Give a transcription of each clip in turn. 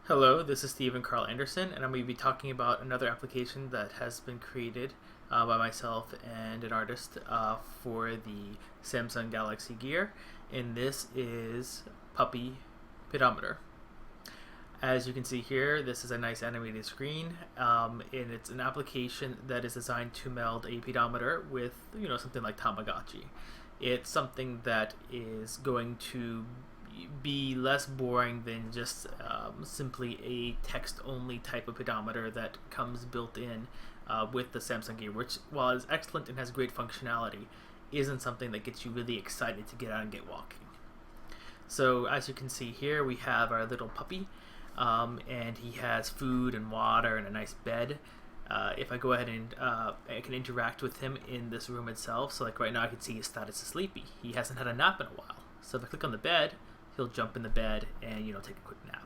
Hello, this is Stephen Carl Anderson, and I'm going to be talking about another application that has been created by myself and an artist for the Samsung Galaxy Gear, and this is Puppy Pedometer. As you can see here, this is a nice animated screen, and it's an application that is designed to meld a pedometer with, something like Tamagotchi. It's something that is going to be less boring than just simply a text-only type of pedometer that comes built in with the Samsung Gear, which, while it's excellent and has great functionality, isn't something that gets you really excited to get out and get walking. So as you can see here, we have our little puppy, and he has food and water and a nice bed. If I go ahead and I can interact with him in this room itself, so like right now I can see his status is sleepy. He hasn't had a nap in a while. So if I click on the bed, he'll jump in the bed and take a quick nap.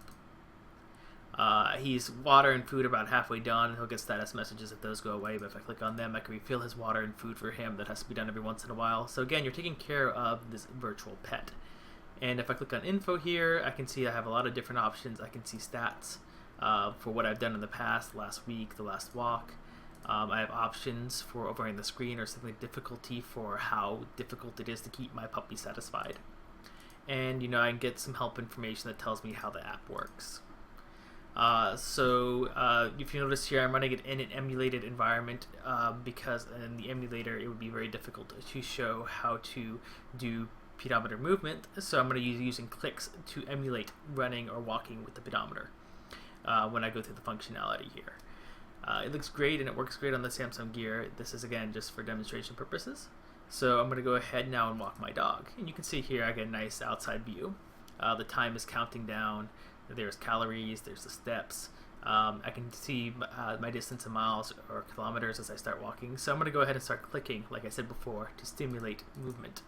He's water and food about halfway done, and he'll get status messages if those go away, but if I click on them, I can refill his water and food for him. That has to be done every once in a while. So again, you're taking care of this virtual pet. And if I click on info here, I can see I have a lot of different options. I can see stats for what I've done in the past, last week, the last walk. I have options for overlaying the screen or setting difficulty for how difficult it is to keep my puppy satisfied. And I can get some help information that tells me how the app works. If you notice here, I'm running it in an emulated environment because in the emulator it would be very difficult to show how to do pedometer movement, so I'm going to be using clicks to emulate running or walking with the pedometer when I go through the functionality here. It looks great and it works great on the Samsung Gear. This is again just for demonstration purposes. So I'm going to go ahead now and walk my dog. And you can see here I get a nice outside view. The time is counting down. There's calories, there's the steps. I can see my distance in miles or kilometers as I start walking. So I'm going to go ahead and start clicking, like I said before, to stimulate movement.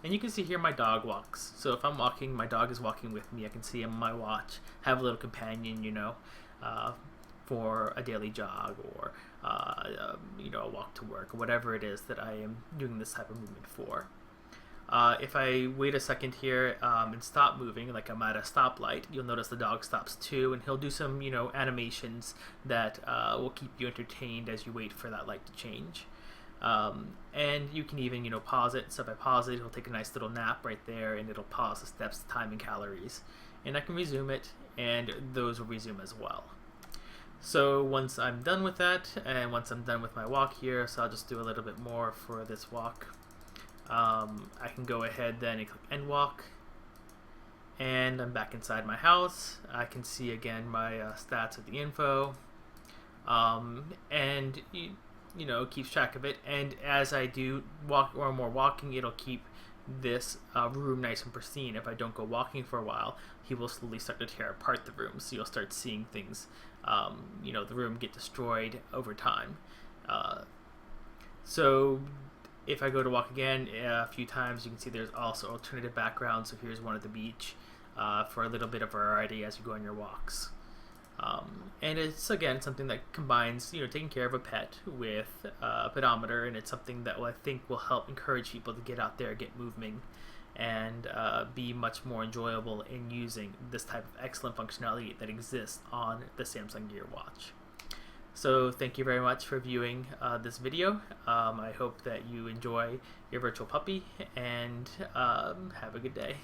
And you can see here my dog walks. So if I'm walking, my dog is walking with me. I can see him on my watch, have a little companion, for a daily jog or a walk to work, or whatever it is that I am doing this type of movement for. If I wait a second here and stop moving, like I'm at a stoplight, you'll notice the dog stops too, and he'll do some animations that will keep you entertained as you wait for that light to change. And you can even pause it. So if I pause it, it'll take a nice little nap right there, and it'll pause the steps, time, and calories, and I can resume it, and those will resume as well. So once I'm done with that, and once I'm done with my walk here, so I'll just do a little bit more for this walk. I can go ahead then and click end walk, and I'm back inside my house. I can see again my stats with the info, and keeps track of it. And as I do walk or more walking, it'll keep this room nice and pristine. If I don't go walking for a while, he will slowly start to tear apart the room, so you'll start seeing things the room get destroyed over time. So if I go to walk again a few times, you can see there's also alternative backgrounds. So here's one at the beach for a little bit of variety as you go on your walks. And it's again something that combines taking care of a pet with a pedometer, and it's something that I think will help encourage people to get out there, get moving, and be much more enjoyable in using this type of excellent functionality that exists on the Samsung Gear Watch. So thank you very much for viewing this video. I hope that you enjoy your virtual puppy, and have a good day.